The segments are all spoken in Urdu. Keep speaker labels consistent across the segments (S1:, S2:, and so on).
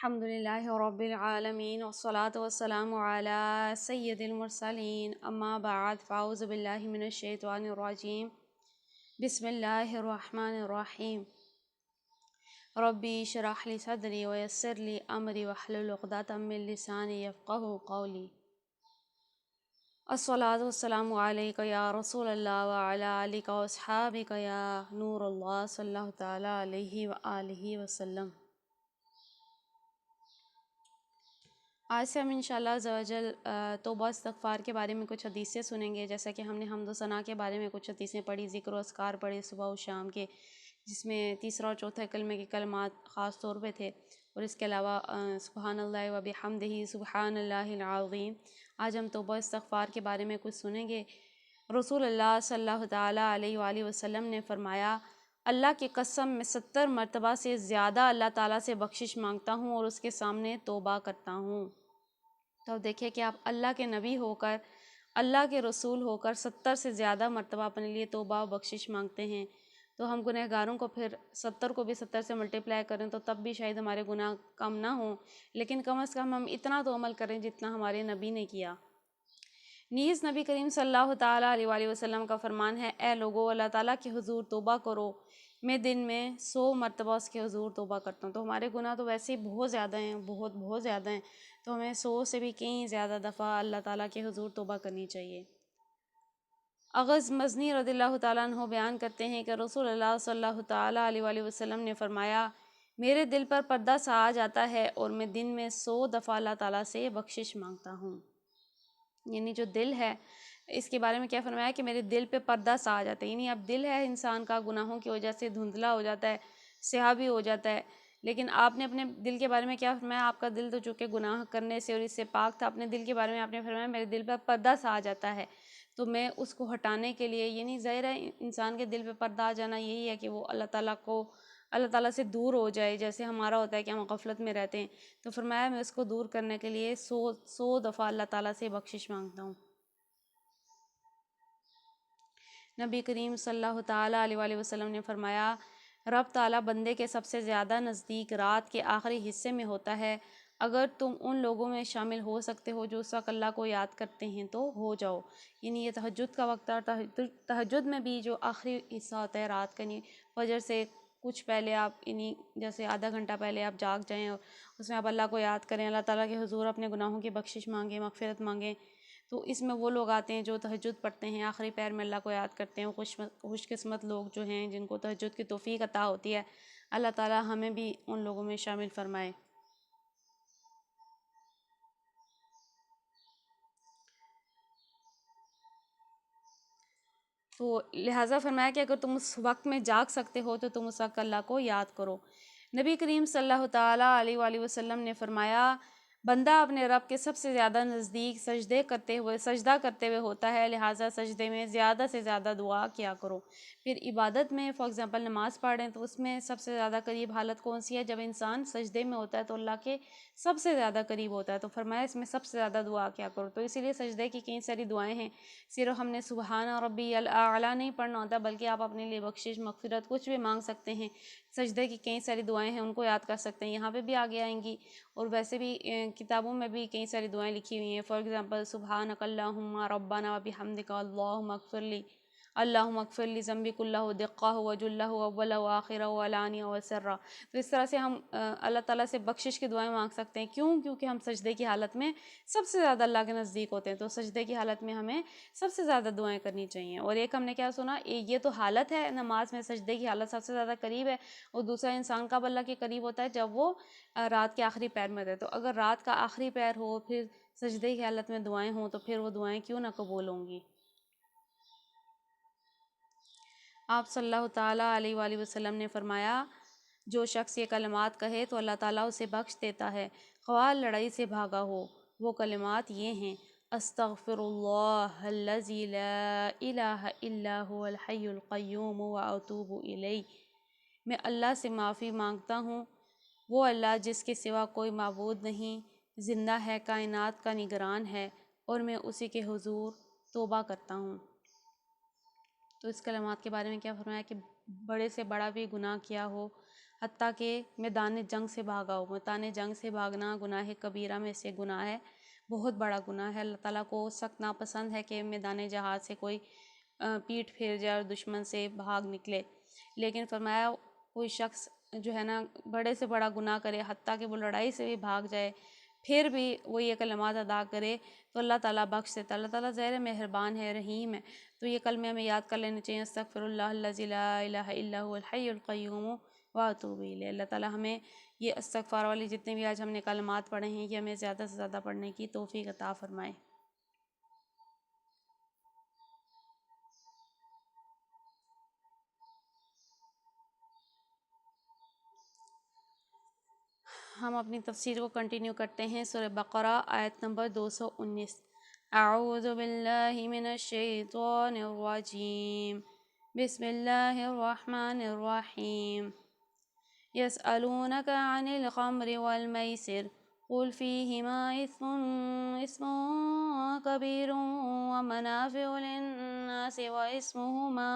S1: الحمد للہ رب العالمین والصلاة والسلام علی سید المرسلین اما بعد فاعوذ باللہ من الشیطان الرجیم بسم اللہ الرحمن الرحیم ربی اشرح لی صدری ویسر لی امری واحلل عقدۃ من لسانی یفقہوا قولی الصلاة والسلام علیک یا رسول اللہ وعلی آلک واصحابک یا نور اللہ صلی اللہ تعالیٰ علیہ وآلہ وسلم۔ آج سے ہم انشاءاللہ عز و جل توبہ استغفار کے بارے میں کچھ حدیثیں سنیں گے، جیسا کہ ہم نے حمد و ثنا کے بارے میں کچھ حدیثیں پڑھی، ذکر و اذکار پڑھے صبح و شام کے، جس میں تیسرا اور چوتھا کلمے کے کلمات خاص طور پہ تھے، اور اس کے علاوہ سبحان اللہ و بحمدہ سبحان اللہ العظیم۔ آج ہم توبہ استغفار کے بارے میں کچھ سنیں گے۔ رسول اللہ صلی اللہ تعالیٰ علیہ وآلہ وسلم نے فرمایا، اللہ کی قسم میں 70 مرتبہ سے زیادہ اللہ تعالیٰ سے بخشش مانگتا ہوں اور اس کے سامنے توبہ کرتا ہوں۔ تو اب دیکھیں کہ آپ اللہ کے نبی ہو کر، اللہ کے رسول ہو کر 70 سے زیادہ مرتبہ اپنے لیے توبہ و بخشش مانگتے ہیں، تو ہم گنہگاروں کو پھر 70 کو بھی 70 سے ملٹیپلائی کریں تو تب بھی شاید ہمارے گناہ کم نہ ہوں، لیکن کم از کم ہم اتنا تو عمل کریں جتنا ہمارے نبی نے کیا۔ نیز نبی کریم صلی اللہ تعالیٰ علیہ وآلہ وسلم کا فرمان ہے، اے لوگو اللہ تعالیٰ کے حضور توبہ کرو، میں دن میں 100 مرتبہ اس کے حضور توبہ کرتا ہوں۔ تو ہمارے گناہ تو ویسے ہی بہت زیادہ ہیں، بہت زیادہ ہیں، تو ہمیں 100 سے بھی کہیں زیادہ دفعہ اللہ تعالیٰ کے حضور توبہ کرنی چاہیے۔ اغز مزنی رضی اللہ تعالیٰ عنہ بیان کرتے ہیں کہ رسول اللہ صلی اللہ تعالیٰ علیہ وآلہ وسلم نے فرمایا، میرے دل پر پردہ سا آ جاتا ہے اور میں دن میں 100 دفعہ اللہ تعالیٰ سے بخشش مانگتا ہوں۔ یعنی جو دل ہے، اس کے بارے میں کیا فرمایا کہ میرے دل پہ پردہ سا آ جاتا ہے، یعنی اب دل ہے انسان کا گناہوں کی وجہ سے دھندلا ہو جاتا ہے، سیاہ بھی ہو جاتا ہے، لیکن آپ نے اپنے دل کے بارے میں کیا فرمایا؟ آپ کا دل تو چونکہ گناہ کرنے سے اور اس سے پاک تھا، اپنے دل کے بارے میں آپ نے فرمایا میرے دل پر پردہ سا آ جاتا ہے، تو میں اس کو ہٹانے کے لیے، یعنی ظاہر ہے انسان کے دل پہ پردہ آ جانا یہی ہے کہ وہ اللہ تعالیٰ سے دور ہو جائے، جیسے ہمارا ہوتا ہے کہ ہم غفلت میں رہتے ہیں، تو فرمایا میں اس کو دور کرنے کے لیے 100 دفعہ اللہ تعالیٰ سے بخشش مانگتا ہوں۔ نبی کریم صلی اللہ تعالیٰ علیہ وآلہ وسلم نے فرمایا، رب تعالیٰ بندے کے سب سے زیادہ نزدیک رات کے آخری حصے میں ہوتا ہے، اگر تم ان لوگوں میں شامل ہو سکتے ہو جو اس وقت اللہ کو یاد کرتے ہیں تو ہو جاؤ۔ یعنی یہ تہجد کا وقت ہے، تہجد میں بھی جو آخری حصہ ہوتا ہے رات کا، یعنی فجر سے کچھ پہلے آپ، یعنی جیسے آدھا گھنٹہ پہلے آپ جاگ جائیں اور اس میں آپ اللہ کو یاد کریں، اللہ تعالیٰ کے حضور اپنے گناہوں کی بخشش مانگیں، مغفرت مانگیں، تو اس میں وہ لوگ آتے ہیں جو تہجد پڑھتے ہیں، آخری پہر میں اللہ کو یاد کرتے ہیں، خوش قسمت لوگ جو ہیں جن کو تہجد کی توفیق عطا ہوتی ہے، اللہ تعالیٰ ہمیں بھی ان لوگوں میں شامل فرمائے۔ تو لہٰذا فرمایا کہ اگر تم اس وقت میں جاگ سکتے ہو تو تم اس وقت اللہ کو یاد کرو۔ نبی کریم صلی اللہ تعالیٰ علیہ وآلہ وسلم نے فرمایا، بندہ اپنے رب کے سب سے زیادہ نزدیک سجدہ کرتے ہوئے ہوتا ہے، لہٰذا سجدے میں زیادہ سے زیادہ دعا کیا کرو۔ پھر عبادت میں فار ایگزامپل نماز پڑھ رہے ہیں تو اس میں سب سے زیادہ قریب حالت کون سی ہے؟ جب انسان سجدے میں ہوتا ہے تو اللہ کے سب سے زیادہ قریب ہوتا ہے، تو فرمایا اس میں سب سے زیادہ دعا کیا کرو۔ تو اسی لیے سجدے کی کئی ساری دعائیں ہیں، صرف ہم نے سبحان ربی الاعلیٰ نہیں پڑھنا ہوتا، بلکہ آپ اپنے لیے بخشش، مغفرت کچھ بھی مانگ سکتے ہیں۔ سجدے کی کئی ساری دعائیں ہیں، ان کو یاد کر سکتے ہیں، یہاں پہ بھی آگے آئیں گی، اور ویسے بھی کتابوں میں بھی کئی ساری دعائیں لکھی ہوئی ہیں، فار ایگزامپل سبحانک اللہم ربنا وبحمدک اللہم اغفر لی، اللہم اغفر لی ذنبی کلہ دقہ وجلہ اولہ وآخرہ وعلانیہ وسرہ۔ تو اس طرح سے ہم اللہ تعالیٰ سے بخشش کی دعائیں مانگ سکتے ہیں، کیونکہ ہم سجدے کی حالت میں سب سے زیادہ اللہ کے نزدیک ہوتے ہیں، تو سجدے کی حالت میں ہمیں سب سے زیادہ دعائیں کرنی چاہیے۔ اور ایک ہم نے کیا سنا، یہ تو حالت ہے نماز میں، سجدے کی حالت سب سے زیادہ قریب ہے، اور دوسرا انسان کب اللہ کے قریب ہوتا ہے؟ جب وہ رات کے آخری پہر میں ہوتا ہے۔ تو اگر رات کا آخری پہر ہو، پھر سجدے کی حالت میں دعائیں ہوں، تو پھر وہ دعائیں کیوں نہ قبول ہوں گی۔ آپ صلی اللہ تعالیٰ علیہ وآلہ وسلم نے فرمایا، جو شخص یہ کلمات کہے تو اللہ تعالیٰ اسے بخش دیتا ہے، خواہ لڑائی سے بھاگا ہو۔ وہ کلمات یہ ہیں، استغفر اللہ الذی لا الہ الا هو الحی القیوم واتوب الیہ، میں اللہ سے معافی مانگتا ہوں، وہ اللہ جس کے سوا کوئی معبود نہیں، زندہ ہے، کائنات کا نگران ہے، اور میں اسی کے حضور توبہ کرتا ہوں۔ تو اس کلمات کے بارے میں کیا فرمایا کہ بڑے سے بڑا بھی گناہ کیا ہو، حتیٰ کہ میدان جنگ سے بھاگا ہو۔ میدان جنگ سے بھاگنا گناہ کبیرہ میں سے گناہ ہے، بہت بڑا گناہ ہے۔ اللہ تعالیٰ کو سخت ناپسند ہے کہ میدان جہاد سے کوئی پیٹھ پھیر جائے اور دشمن سے بھاگ نکلے، لیکن فرمایا کوئی شخص جو ہے نا بڑے سے بڑا گناہ کرے، حتیٰ کہ وہ لڑائی سے بھی بھاگ جائے، پھر بھی وہ یہ کلمات ادا کرے تو اللہ تعالیٰ بخش دیتا۔ اللہ تعالیٰ ظاہر مہربان ہے، رحیم ہے، تو یہ کلمے ہمیں یاد کر لینے چاہیے۔ استغفر اللہ الذی لا الہ الا هو الحی القیوم واتوب الیہ۔ اللہ تعالیٰ ہمیں یہ استغفار والی جتنے بھی آج ہم نے کلمات پڑھے ہیں یہ ہمیں زیادہ سے زیادہ پڑھنے کی توفیق عطا فرمائے۔ ہم اپنی تفسیر کو کنٹینیو کرتے ہیں۔ سورہ بقرہ آیت نمبر 219۔ اعوذ باللہ من الشیطان الرجیم، بسم اللہ الرحمن الرحیم۔ یسألونک عن الخمر والمیسر قل فیہما اسم کبیر ومنافع للناس واسمہما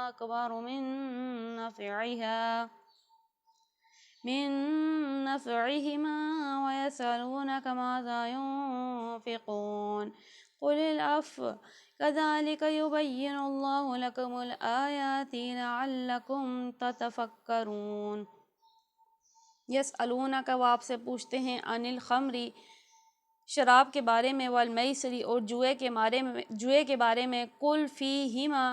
S1: اکبر من نفعهما ويسألونك ماذا ينفقون قل العفو كذلك يبين الله لكم الآيات لعلكم تتفكرون۔ یسألونک، وہ آپ سے پوچھتے ہیں، عن الخمری، شراب کے بارے میں، والمیسری، اور جوئے کے بارے میں، قل فیہما،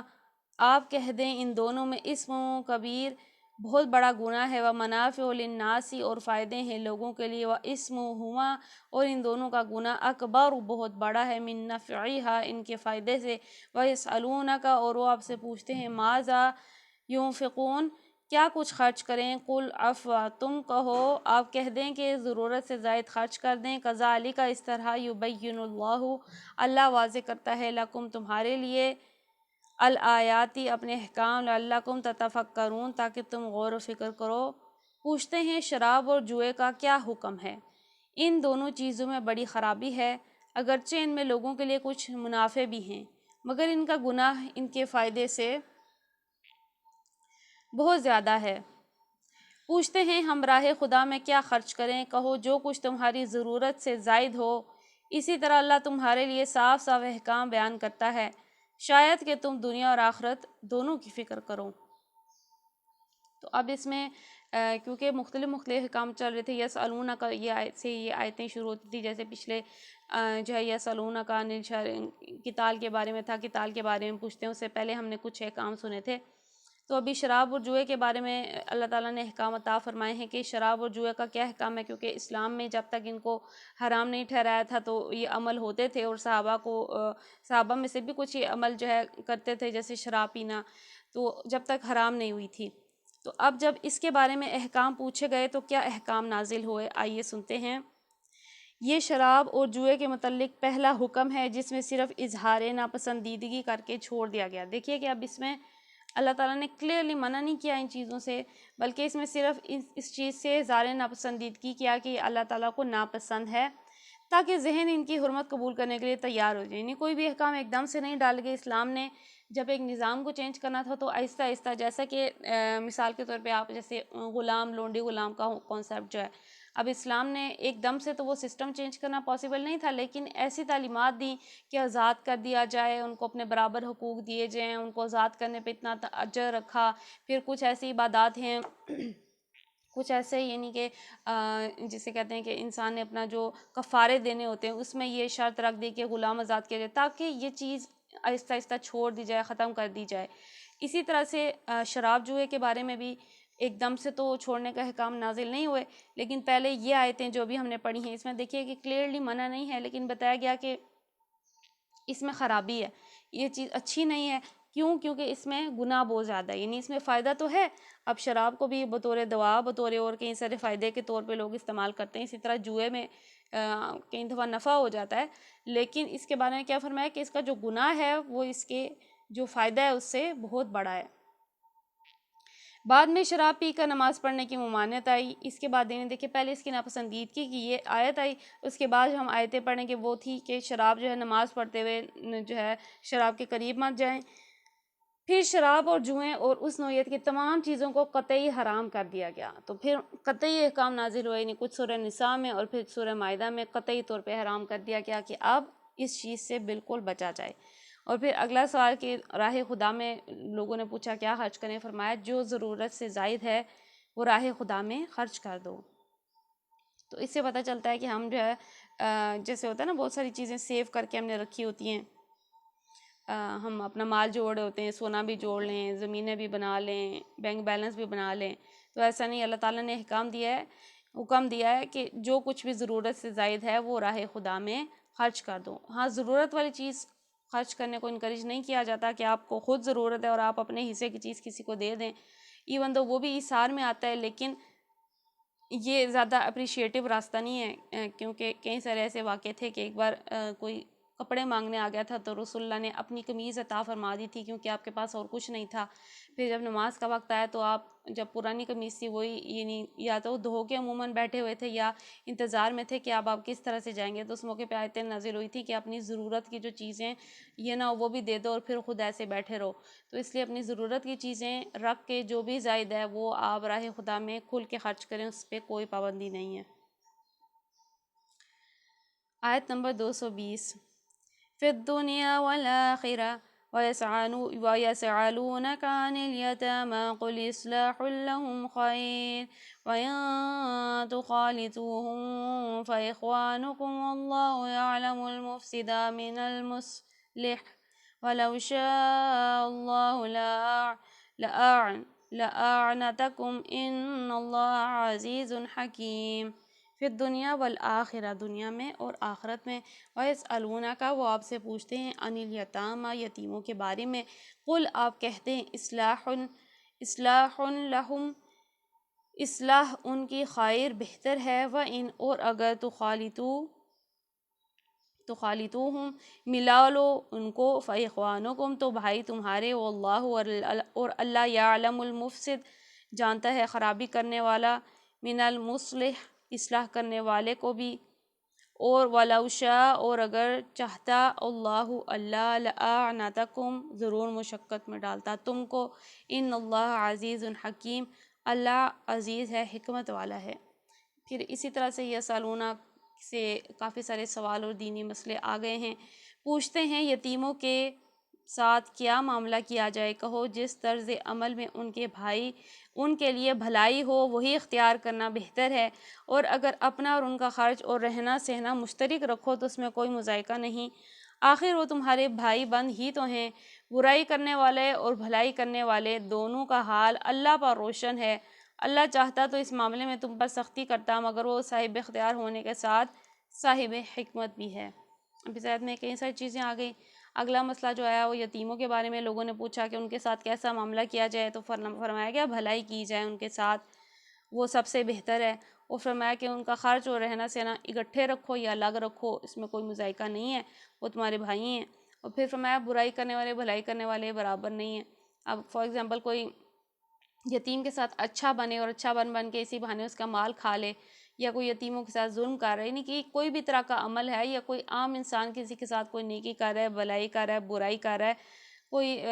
S1: آپ کہہ دیں ان دونوں میں، اسم کبیر، بہت بڑا گناہ ہے، ومنافع للناس، اور فائدے ہیں لوگوں کے لیے، واسمہما، اور ان دونوں کا گناہ، اکبر، بہت بڑا ہے، من نفعہا، ان کے فائدے سے، ویسألونک، اور وہ آپ سے پوچھتے ہیں، ماذا ينفقون، کیا کچھ خرچ کریں، قل عفو، تم کہو، آپ کہہ دیں کہ ضرورت سے زائد خرچ کر دیں، کذالک، اس طرح، یبین اللہ، اللہ واضح کرتا ہے، لکم، تمہارے لیے، الآیاتی، اپنے احکام، لعلکم تتفکرون، تاکہ تم غور و فکر کرو۔ پوچھتے ہیں شراب اور جوئے کا کیا حکم ہے؟ ان دونوں چیزوں میں بڑی خرابی ہے، اگرچہ ان میں لوگوں کے لیے کچھ منافع بھی ہیں، مگر ان کا گناہ ان کے فائدے سے بہت زیادہ ہے۔ پوچھتے ہیں ہم راہ خدا میں کیا خرچ کریں؟ کہو جو کچھ تمہاری ضرورت سے زائد ہو، اسی طرح اللہ تمہارے لیے صاف صاف احکام بیان کرتا ہے، شاید کہ تم دنیا اور آخرت دونوں کی فکر کرو۔ تو اب اس میں کیونکہ مختلف احکام چل رہے تھے، یسألونک، یہ آیت سے یہ آیتیں شروع ہوتی تھی، جیسے پچھلے جو ہے یسألونک عن الشہر، قتال کے بارے میں تھا، قتال کے بارے میں پوچھتے ہیں، اس سے پہلے ہم نے کچھ احکام سنے تھے۔ تو ابھی شراب اور جوئے کے بارے میں اللہ تعالیٰ نے احکام عطا فرمائے ہیں کہ شراب اور جوئے کا کیا احکام ہے، کیونکہ اسلام میں جب تک ان کو حرام نہیں ٹھہرایا تھا تو یہ عمل ہوتے تھے، اور صحابہ میں سے بھی کچھ یہ عمل جو ہے کرتے تھے، جیسے شراب پینا، تو جب تک حرام نہیں ہوئی تھی۔ تو اب جب اس کے بارے میں احکام پوچھے گئے تو کیا احکام نازل ہوئے، آئیے سنتے ہیں۔ یہ شراب اور جوئے کے متعلق پہلا حکم ہے، جس میں صرف اظہار ناپسندیدگی کر کے چھوڑ دیا گیا۔ دیکھیے کہ اب اس میں اللہ تعالیٰ نے کلیئرلی منع نہیں کیا ان چیزوں سے، بلکہ اس میں صرف اس چیز سے اظہار ناپسندیدگی کیا کہ اللہ تعالیٰ کو ناپسند ہے، تاکہ ذہن ان کی حرمت قبول کرنے کے لیے تیار ہو جائے۔ یعنی کوئی بھی احکام ایک دم سے نہیں ڈال گئے، اسلام نے جب ایک نظام کو چینج کرنا تھا تو آہستہ آہستہ، جیسا کہ مثال کے طور پہ آپ جیسے غلام، لونڈی غلام کا کانسیپٹ جو ہے، اب اسلام نے ایک دم سے تو وہ سسٹم چینج کرنا پاسبل نہیں تھا، لیکن ایسی تعلیمات دیں کہ آزاد کر دیا جائے، ان کو اپنے برابر حقوق دیے جائیں، ان کو آزاد کرنے پہ اتنا اجر رکھا، پھر کچھ ایسی عبادات ہیں کچھ ایسے، یعنی کہ جسے کہتے ہیں کہ انسان نے اپنا جو کفارے دینے ہوتے ہیں، اس میں یہ شرط رکھ دی کہ غلام آزاد کیا جائے، تاکہ یہ چیز آہستہ آہستہ چھوڑ دی جائے، ختم کر دی جائے۔ اسی طرح سے شراب جوئے کے بارے میں بھی ایک دم سے تو چھوڑنے کا احکام نازل نہیں ہوئے، لیکن پہلے یہ آیتیں جو بھی ہم نے پڑھی ہیں، اس میں دیکھیے کہ کلیئرلی منع نہیں ہے، لیکن بتایا گیا کہ اس میں خرابی ہے، یہ چیز اچھی نہیں ہے۔ کیوں؟ کیونکہ اس میں گناہ بہت زیادہ ہے، یعنی اس میں فائدہ تو ہے، اب شراب کو بھی بطور دوا، بطور اور کئی سارے فائدے کے طور پہ لوگ استعمال کرتے ہیں، اسی طرح جوئے میں کئی دفعہ نفع ہو جاتا ہے، لیکن اس کے بارے میں کیا فرمایا کہ اس کا جو گناہ ہے وہ اس کے جو فائدہ ہے اس سے بہت بڑا ہے۔ بعد میں شراب پی کر نماز پڑھنے کی ممانعت آئی، اس کے بعد دیکھیں پہلے اس کی ناپسندیدگی کی یہ آیت آئی، اس کے بعد ہم آیتیں پڑھیں کہ وہ تھی کہ شراب جو ہے نماز پڑھتے ہوئے جو ہے شراب کے قریب مت جائیں۔ پھر شراب اور جوئیں اور اس نوعیت کی تمام چیزوں کو قطعی حرام کر دیا گیا. تو پھر قطعی احکام نازل ہوئے، یعنی کچھ سورہ نساء میں اور پھر سورہ مائدہ میں قطعی طور پہ حرام کر دیا گیا کہ اب اس چیز سے بالکل بچا جائے. اور پھر اگلا سوال کہ راہ خدا میں لوگوں نے پوچھا کیا خرچ کریں، فرمایا جو ضرورت سے زائد ہے وہ راہ خدا میں خرچ کر دو. تو اس سے پتہ چلتا ہے کہ ہم جو ہے جیسے ہوتا ہے نا بہت ساری چیزیں سیو کر کے ہم نے رکھی ہوتی ہیں، ہم اپنا مال جوڑ رہے ہوتے ہیں، سونا بھی جوڑ لیں، زمینیں بھی بنا لیں، بینک بیلنس بھی بنا لیں. تو ایسا نہیں، اللہ تعالیٰ نے حکم دیا ہے کہ جو کچھ بھی ضرورت سے زائد ہے وہ راہ خدا میں خرچ کر دو. ہاں ضرورت والی چیز خرچ کرنے کو انکریج نہیں کیا جاتا کہ آپ کو خود ضرورت ہے اور آپ اپنے حصے کی چیز کسی کو دے دیں، ایون تو وہ بھی ایثار میں آتا ہے، لیکن یہ زیادہ اپریشیٹو راستہ نہیں ہے. کیونکہ کئی سارے ایسے واقعے تھے کہ ایک بار کوئی کپڑے مانگنے آ گیا تھا تو رسول اللہ نے اپنی قمیض عطا فرما دی تھی کیونکہ آپ کے پاس اور کچھ نہیں تھا. پھر جب نماز کا وقت آیا تو آپ جب پرانی قمیض تھی وہی، یعنی یا تو دھو کے عموماً بیٹھے ہوئے تھے یا انتظار میں تھے کہ اب آپ کس طرح سے جائیں گے. تو اس موقع پہ آیتیں نازل ہوئی تھی کہ اپنی ضرورت کی جو چیزیں یہ نہ وہ بھی دے دو اور پھر خود ایسے بیٹھے رہو. تو اس لیے اپنی ضرورت کی چیزیں رکھ کے جو بھی زائد ہے وہ آپ راہ خدا میں کھل کے خرچ کریں، اس پہ کوئی پابندی نہیں ہے. آیت نمبر 220 فی الدنیا والآخرہ وَيَسْأَلُونَكَ عَنِ الْيَتَامَى قُلْ إِصْلَاحٌ لَهُمْ خَيْرٌ وَإِن تُخَالِطُوهُمْ فَإِخْوَانُكُمْ وَاللَّهُ يَعْلَمُ الْمُفْسِدَ مِنَ الْمُصْلِحِ وَلَوْ شَاءَ اللَّهُ لَأَعْنَتَكُمْ إِنَّ اللَّهَ عَزِيزٌ حَكِيمٌ. پھر دنیا والآخرہ، دنیا میں اور آخرت میں. وَيَسْأَلُونَكَ، وہ آپ سے پوچھتے ہیں، عن الیتامیٰ، یتیموں کے بارے میں. قل، آپ کہتے ہیں، اصلاح لہم، اصلاح ان کی خیر بہتر ہے. وَإِن، اور اگر تخالطوہم، ملا لو ان کو، فإخوانکم، تو بھائی تمہارے. واللہ، اور اللہ، یعلم المفسد، جانتا ہے خرابی کرنے والا، من المصلح، اصلاح کرنے والے کو بھی. اور وَلَوْ شَاءَ، اور اگر چاہتا، اللہ لَأَعْنَتَكُمْ، ضرور مشقت میں ڈالتا تم کو. ان اللہ عزیز حکیم، اللہ عزیز ہے، حکمت والا ہے. پھر اسی طرح سے یسالونہ سے کافی سارے سوال اور دینی مسئلے آ گئے ہیں. پوچھتے ہیں یتیموں کے ساتھ کیا معاملہ کیا جائے. کہو جس طرز عمل میں ان کے بھائی ان کے لیے بھلائی ہو وہی اختیار کرنا بہتر ہے. اور اگر اپنا اور ان کا خرچ اور رہنا سہنا مشترک رکھو تو اس میں کوئی مذائقہ نہیں. آخر وہ تمہارے بھائی بند ہی تو ہیں. برائی کرنے والے اور بھلائی کرنے والے دونوں کا حال اللہ پر روشن ہے. اللہ چاہتا تو اس معاملے میں تم پر سختی کرتا، مگر وہ صاحب اختیار ہونے کے ساتھ صاحب حکمت بھی ہے. اب اس آیت میں کئی ساری چیزیں آ گئی. اگلا مسئلہ جو آیا وہ یتیموں کے بارے میں. لوگوں نے پوچھا کہ ان کے ساتھ کیسا معاملہ کیا جائے، تو فرمایا گیا بھلائی کی جائے ان کے ساتھ، وہ سب سے بہتر ہے. اور فرمایا کہ ان کا خرچ اور رہنا سہنا اکٹھے رکھو یا الگ رکھو، اس میں کوئی مذائقہ نہیں ہے، وہ تمہارے بھائی ہیں. اور پھر فرمایا برائی کرنے والے بھلائی کرنے والے برابر نہیں ہیں. اب فار ایگزامپل کوئی یتیم کے ساتھ اچھا بنے اور اچھا بن کے اسی بہانے اس کا مال کھا لے، یا کوئی یتیموں کے ساتھ ظلم کر رہا ہے، یعنی کہ کوئی بھی طرح کا عمل ہے، یا کوئی عام انسان کسی کے ساتھ کوئی نیکی کر رہا ہے، بھلائی کر رہا ہے، برائی کر رہا ہے، کوئی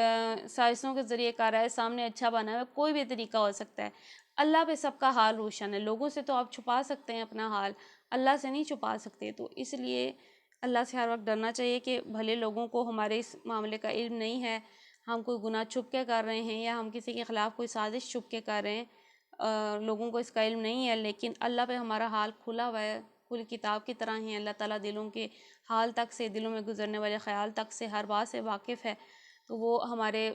S1: سازشوں کے ذریعے کر رہا ہے، سامنے اچھا بنا ہے، کوئی بھی طریقہ ہو سکتا ہے. اللہ پہ سب کا حال روشن ہے. لوگوں سے تو آپ چھپا سکتے ہیں اپنا حال، اللہ سے نہیں چھپا سکتے. تو اس لیے اللہ سے ہر وقت ڈرنا چاہیے کہ بھلے لوگوں کو ہمارے اس معاملے کا علم نہیں ہے، ہم کوئی گناہ چھپ کے کر رہے ہیں یا ہم کسی کے خلاف کوئی سازش چھپ کے کر رہے ہیں، لوگوں کو اس کا علم نہیں ہے، لیکن اللہ پہ ہمارا حال کھلا ہوا ہے، کھلی کتاب کی طرح ہی. اللہ تعالیٰ دلوں کے حال تک سے، دلوں میں گزرنے والے خیال تک سے، ہر بات سے واقف ہے. تو وہ ہمارے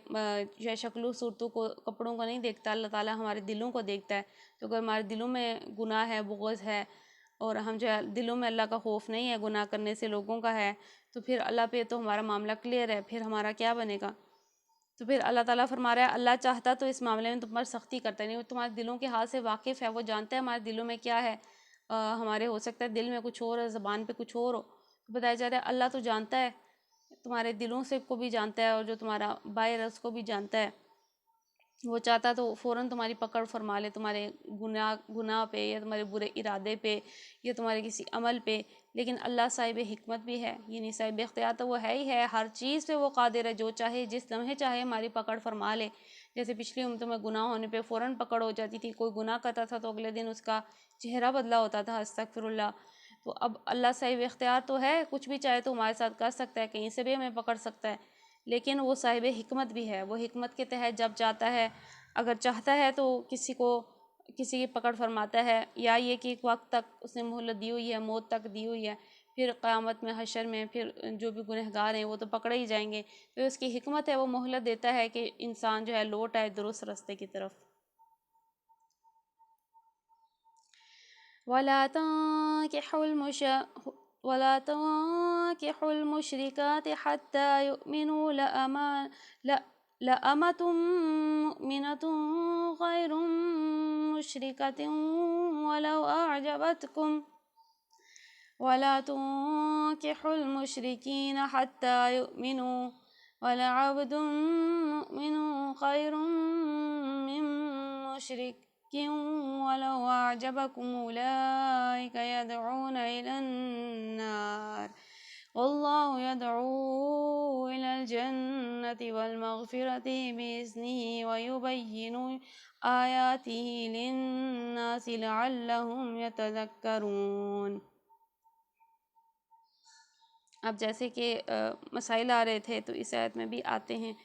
S1: شکل و صورتوں کو، کپڑوں کو نہیں دیکھتا، اللہ تعالیٰ ہمارے دلوں کو دیکھتا ہے. تو اگر ہمارے دلوں میں گناہ ہے، بغض ہے، اور ہم جو ہے دلوں میں اللہ کا خوف نہیں ہے، گناہ کرنے سے لوگوں کا ہے، تو پھر اللہ پہ تو ہمارا معاملہ کلیئر ہے، پھر ہمارا کیا بنے گا. تو پھر اللہ تعالیٰ فرما رہا ہے اللہ چاہتا تو اس معاملے میں تم پر سختی کرتا ہے. نہیں، وہ تمہارے دلوں کے حال سے واقف ہے، وہ جانتا ہے ہمارے دلوں میں کیا ہے. ہمارے ہو سکتا ہے دل میں کچھ اور ہے، زبان پہ کچھ اور ہو. بتایا جا رہا ہے اللہ تو جانتا ہے، تمہارے دلوں سے کو بھی جانتا ہے، اور جو تمہارا باہر ہے اس کو بھی جانتا ہے. وہ چاہتا تو فوراً تمہاری پکڑ فرما لے تمہارے گناہ پہ یا تمہارے برے ارادے پہ یا تمہارے کسی عمل پہ، لیکن اللہ صاحب حکمت بھی ہے، یعنی صاحب اختیار تو وہ ہے ہی ہے، ہر چیز پہ وہ قادر ہے، جو چاہے جس لمحے چاہے ہماری پکڑ فرما لے۔ جیسے پچھلی امتوں میں گناہ ہونے پہ فوراً پکڑ ہو جاتی تھی، کوئی گناہ کرتا تھا تو اگلے دن اس کا چہرہ بدلا ہوتا تھا، استغفر اللہ۔ تو اب اللہ صاحب اختیار تو ہے، کچھ بھی چاہے تو ہمارے ساتھ کر سکتا ہے، کہیں سے بھی ہمیں پکڑ سکتا ہے، لیکن وہ صاحب حکمت بھی ہے، وہ حکمت کے تحت جب چاہتا ہے، اگر چاہتا ہے تو کسی کی پکڑ فرماتا ہے، یا یہ کہ ایک وقت تک اس نے مہلت دی ہوئی ہے، موت تک دی ہوئی ہے، پھر قیامت میں حشر میں پھر جو بھی گنہگار ہیں وہ تو پکڑے ہی جائیں گے، پھر اس کی حکمت ہے، وہ مہلت دیتا ہے کہ انسان جو ہے لوٹ آئے درست راستے کی طرف۔ وَلَا تَنكِحُوا الْمُشْرِكَاتِ حَتَّى يُؤْمِنُوا لَأَمَةٌ مُؤْمِنَةٌ خَيْرٌ مُشْرِكَةٍ وَلَوْ أَعْجَبَتْكُمْ وَلَا تُنكِحُوا الْمُشْرِكِينَ حَتَّى يُؤْمِنُوا وَلَعَبْدٌ مُؤْمِنٌ خَيْرٌ مِّن مُّشْرِكٍ وَلَوْ أَعْجَبَكُمْ أُولَٰئِكَ يَدْعُونَ إِلَى النَّارِ وَاللَّهُ يَدْعُو إِلَى الْجَنَّةِ وَالْمَغْفِرَةِ بِإِذْنِهِ وَيُبَيِّنُ آيَاتِهِ لِلنَّاسِ لَعَلَّهُمْ يَتَذَكَّرُونَ۔ اب جیسے کہ مسائل آ رہے تھے تو اس آیت میں بھی آتے ہیں،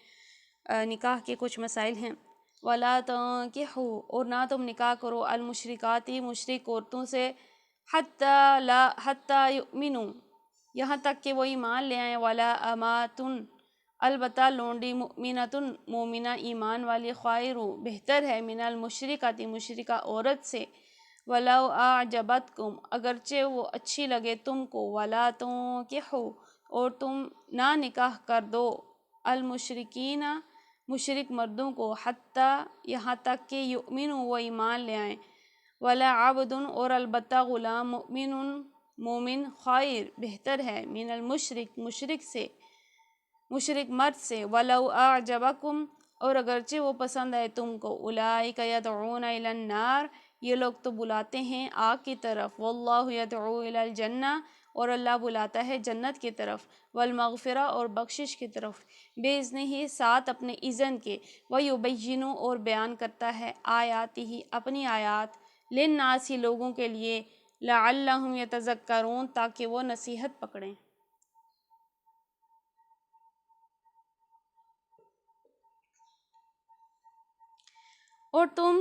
S1: نکاح کے کچھ مسائل ہیں۔ وَلَا تَنكِحُوا، اور نہ تم نکاح کرو، المشرکاتی مشرک عورتوں سے، حتیٰ یؤمنوا، یہاں تک کہ وہ ایمان لے آئیں، وَلَا أَمَاتٌ، البتہ لونڈی، مؤمنۃ، مومنہ ایمان والی، خیر بہتر ہے، من المشرکاتی مشرکہ عورت سے، وَلَوْ أَعْجَبَتْكُمْ، اگرچہ وہ اچھی لگے تم کو، وَلَا تُنكِحُوا، اور تم نہ نکاح کر دو، المشرکین مشرک مردوں کو، حتیٰ یہاں تک کہ یؤمنوا وہ ایمان لے آئیں، وَلَعَبْدٌ، اور البتہ غلام، مؤمن مومن، خیر بہتر ہے، من المشرک مشرک سے، مشرک مرد سے، وَلَوْ أَعْجَبَكُمْ، اور اگرچہ وہ پسند آئے تم کو، أُولَٰئِكَ يَدْعُونَ إِلَى النَّارِ، یہ لوگ تو بلاتے ہیں آگ کی طرف، وَاللَّهُ يَدْعُو إِلَى الْجَنَّةِ، اور اللہ بلاتا ہے جنت کی طرف، والمغفرہ، اور بخشش کی طرف، بِإِذْنِهِ، ساتھ اپنے اذن کے، وَيُبَيِّنُ، اور بیان کرتا ہے، آیاتہ اپنی آیات، للناس لوگوں کے لیے، لعلہم یتذکرون تاکہ وہ نصیحت پکڑیں۔ اور تم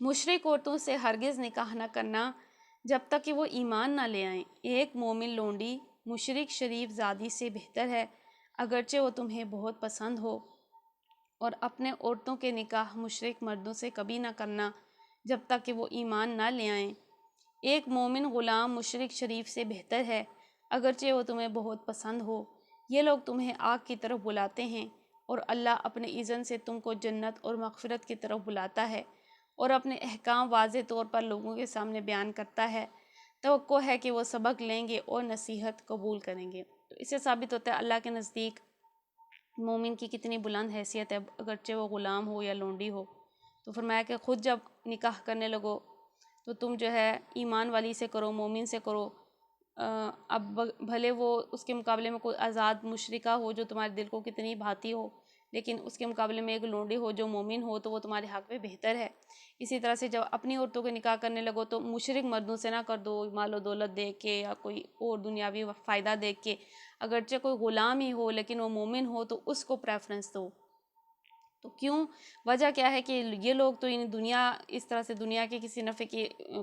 S1: مشرک عورتوں سے ہرگز نکاح نہ کرنا جب تک کہ وہ ایمان نہ لے آئیں، ایک مومن لونڈی مشرک شریف زادی سے بہتر ہے، اگرچہ وہ تمہیں بہت پسند ہو، اور اپنے عورتوں کے نکاح مشرک مردوں سے کبھی نہ کرنا جب تک کہ وہ ایمان نہ لے آئیں، ایک مومن غلام مشرک شریف سے بہتر ہے، اگرچہ وہ تمہیں بہت پسند ہو، یہ لوگ تمہیں آگ کی طرف بلاتے ہیں، اور اللہ اپنے اذن سے تم کو جنت اور مغفرت کی طرف بلاتا ہے، اور اپنے احکام واضح طور پر لوگوں کے سامنے بیان کرتا ہے، توقع ہے کہ وہ سبق لیں گے اور نصیحت قبول کریں گے۔ تو اس سے ثابت ہوتا ہے اللہ کے نزدیک مومن کی کتنی بلند حیثیت ہے، اگرچہ وہ غلام ہو یا لونڈی ہو۔ تو فرمایا کہ خود جب نکاح کرنے لگو تو تم جو ہے ایمان والی سے کرو، مومن سے کرو، اب بھلے وہ اس کے مقابلے میں کوئی آزاد مشرکہ ہو جو تمہارے دل کو کتنی بھاتی ہو، لیکن اس کے مقابلے میں ایک لونڈی ہو جو مومن ہو تو وہ تمہارے حق میں بہتر ہے۔ اسی طرح سے جب اپنی عورتوں کے نکاح کرنے لگو تو مشرک مردوں سے نہ کر دو، مال و دولت دیکھ کے یا کوئی اور دنیاوی فائدہ دیکھ کے، اگرچہ کوئی غلام ہی ہو لیکن وہ مومن ہو تو اس کو پریفرنس دو۔ تو کیوں؟ وجہ کیا ہے کہ یہ لوگ تو دنیا اس طرح سے دنیا کے کسی نفع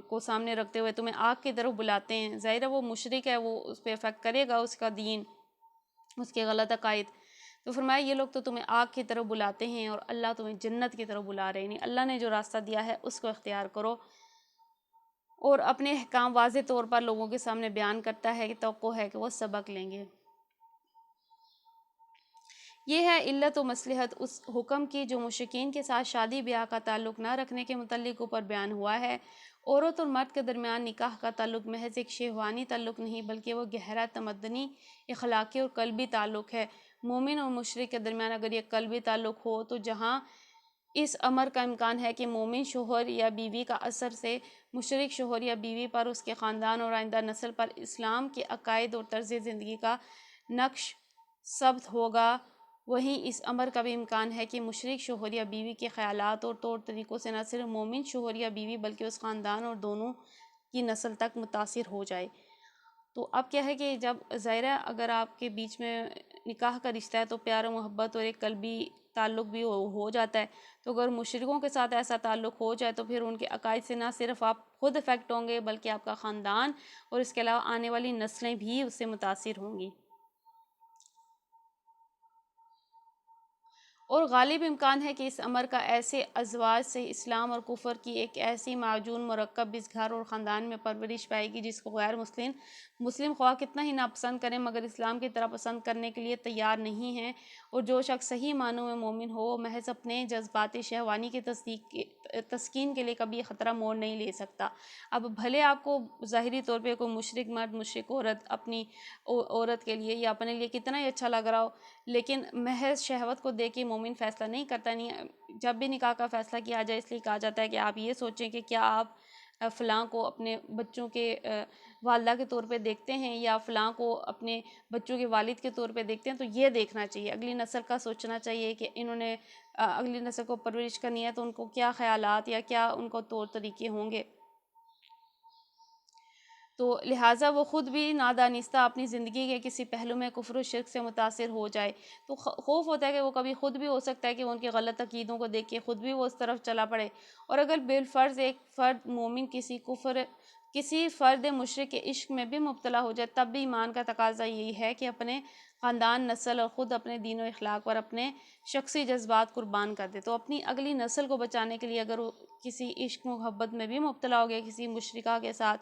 S1: کو سامنے رکھتے ہوئے تمہیں آگ کی طرف بلاتے ہیں، ظاہر ہے وہ مشرک ہے، وہ اس پہ افیکٹ کرے گا اس کا دین، اس کے غلط عقائد۔ تو فرمایا یہ لوگ تو تمہیں آگ کی طرف بلاتے ہیں اور اللہ تمہیں جنت کی طرف بلا رہے ہیں، یعنی اللہ نے جو راستہ دیا ہے اس کو اختیار کرو، اور اپنے احکام واضح طور پر لوگوں کے سامنے بیان کرتا ہے کہ توقع ہے کہ وہ سبق لیں گے۔ یہ ہے علت و مصلحت اس حکم کی جو مشرکین کے ساتھ شادی بیاہ کا تعلق نہ رکھنے کے متعلق اوپر بیان ہوا ہے۔ عورت اور مرد کے درمیان نکاح کا تعلق محض ایک شہوانی تعلق نہیں بلکہ وہ گہرا تمدنی، اخلاقی اور قلبی تعلق ہے۔ مومن اور مشرک کے درمیان اگر یہ قلبی تعلق ہو تو جہاں اس امر کا امکان ہے کہ مومن شوہر یا بیوی کا اثر سے مشرک شوہر یا بیوی پر، اس کے خاندان اور آئندہ نسل پر اسلام کے عقائد اور طرز زندگی کا نقش ثبت ہوگا، وہیں اس امر کا بھی امکان ہے کہ مشرک شوہر یا بیوی کے خیالات اور طور طریقوں سے نہ صرف مومن شوہر یا بیوی بلکہ اس خاندان اور دونوں کی نسل تک متاثر ہو جائے۔ تو اب کیا ہے کہ جب ظاہر ہے اگر آپ کے بیچ میں نکاح کا رشتہ ہے تو پیار و محبت اور ایک قلبی تعلق بھی ہو جاتا ہے، تو اگر مشرکوں کے ساتھ ایسا تعلق ہو جائے تو پھر ان کے عقائد سے نہ صرف آپ خود افیکٹ ہوں گے بلکہ آپ کا خاندان اور اس کے علاوہ آنے والی نسلیں بھی اس سے متاثر ہوں گی۔ اور غالب امکان ہے کہ اس امر کا ایسے ازواج سے اسلام اور کفر کی ایک ایسی معجون مرکب اس گھر اور خاندان میں پرورش پائے گی جس کو غیر مسلم خواہ کتنا ہی ناپسند کریں مگر اسلام کی طرح پسند کرنے کے لیے تیار نہیں ہیں، اور جو شخص صحیح معنوں میں مومن ہو وہ محض اپنے جذبات شہوانی کی تسکین کے لیے کبھی خطرہ موڑ نہیں لے سکتا۔ اب بھلے آپ کو ظاہری طور پہ کوئی مشرک مرد مشرک عورت اپنی عورت کے لیے یا اپنے لیے کتنا ہی اچھا لگ رہا ہو، لیکن محض شہوت کو دیکھ کے مومن فیصلہ نہیں کرتا۔ نہیں، جب بھی نکاح کا فیصلہ کیا جائے اس لیے کہا جاتا ہے کہ آپ یہ سوچیں کہ کیا آپ فلاں کو اپنے بچوں کے والدہ کے طور پہ دیکھتے ہیں یا فلاں کو اپنے بچوں کے والد کے طور پہ دیکھتے ہیں، تو یہ دیکھنا چاہیے، اگلی نسل کا سوچنا چاہیے کہ انہوں نے اگلی نسل کو پرورش کرنی ہے تو ان کو کیا خیالات یا کیا ان کو طور طریقے ہوں گے۔ تو لہٰذا وہ خود بھی نادانستہ اپنی زندگی کے کسی پہلو میں کفر و شرک سے متاثر ہو جائے، تو خوف ہوتا ہے کہ وہ کبھی خود بھی ہو سکتا ہے کہ وہ ان کے غلط عقیدوں کو دیکھ کے خود بھی وہ اس طرف چلا پڑے، اور اگر بالفرض ایک فرد مومن کسی فرد مشرک کے عشق میں بھی مبتلا ہو جائے تب بھی ایمان کا تقاضا یہی ہے کہ اپنے خاندان، نسل اور خود اپنے دین و اخلاق پر اپنے شخصی جذبات قربان کر دے۔ تو اپنی اگلی نسل کو بچانے کے لیے اگر وہ کسی عشق محبت میں بھی مبتلا ہو گیا کسی مشرکہ کے ساتھ،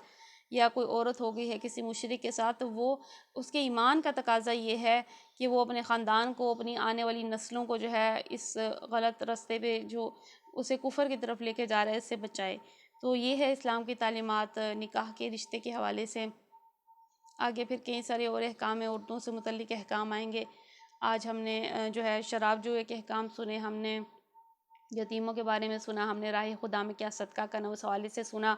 S1: یا کوئی عورت ہو گئی ہے کسی مشرک کے ساتھ، تو وہ اس کے ایمان کا تقاضا یہ ہے کہ وہ اپنے خاندان کو، اپنی آنے والی نسلوں کو جو ہے اس غلط راستے پہ جو اسے کفر کی طرف لے کے جا رہا ہے اس سے بچائے۔ تو یہ ہے اسلام کی تعلیمات نکاح کے رشتے کے حوالے سے۔ آگے پھر کئی سارے اور احکام عورتوں سے متعلق احکام آئیں گے۔ آج ہم نے جو ہے شراب جوئے کے احکام سنے، ہم نے یتیموں کے بارے میں سنا، ہم نے راہ خدا میں کیا صدقہ کرنا اس حوالے سے سنا،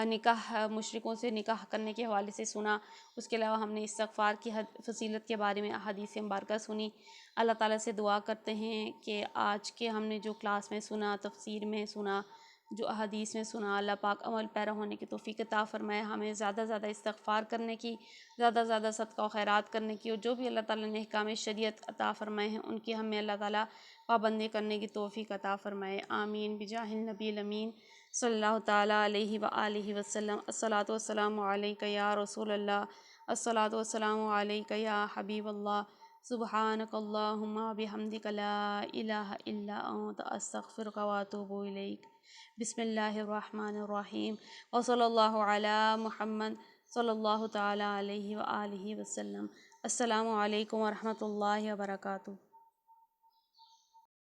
S1: نکاح مشرکوں سے نکاح کرنے کے حوالے سے سنا، اس کے علاوہ ہم نے استغفار کی فضیلت کے بارے میں احادیث مبارکہ سنی۔ اللہ تعالیٰ سے دعا کرتے ہیں کہ آج کے ہم نے جو کلاس میں سنا، تفسیر میں سنا، جو احادیث میں سنا، اللہ پاک عمل پیرا ہونے کی توفیق عطا فرمائے، ہمیں زیادہ زیادہ استغفار کرنے کی، زیادہ زیادہ صدقہ و خیرات کرنے کی، اور جو بھی اللہ تعالیٰ نے احکام شریعت عطا فرمائے ہیں ان کی ہمیں اللہ تعالیٰ پابندی کرنے کی توفیق عطا فرمائے۔ آمین بجاہ النبی الامین صلی اللہ تعالیٰ علیہ وآلہ وسلم۔ الصلاۃ والسلام علیک یا رسول اللہ، الصلاۃ والسلام علیک یا حبیب اللہ، سبحانک اللہم بحمدک لا الہ الا انت استغفرک واتوب الیک۔ بسم اللہ الرحمن الرحیم، وصلی اللہ علی محمد صلی اللہ تعالیٰ علیہ وآلہ وسلم۔ السلام علیکم ورحمۃ اللہ وبرکاتہ۔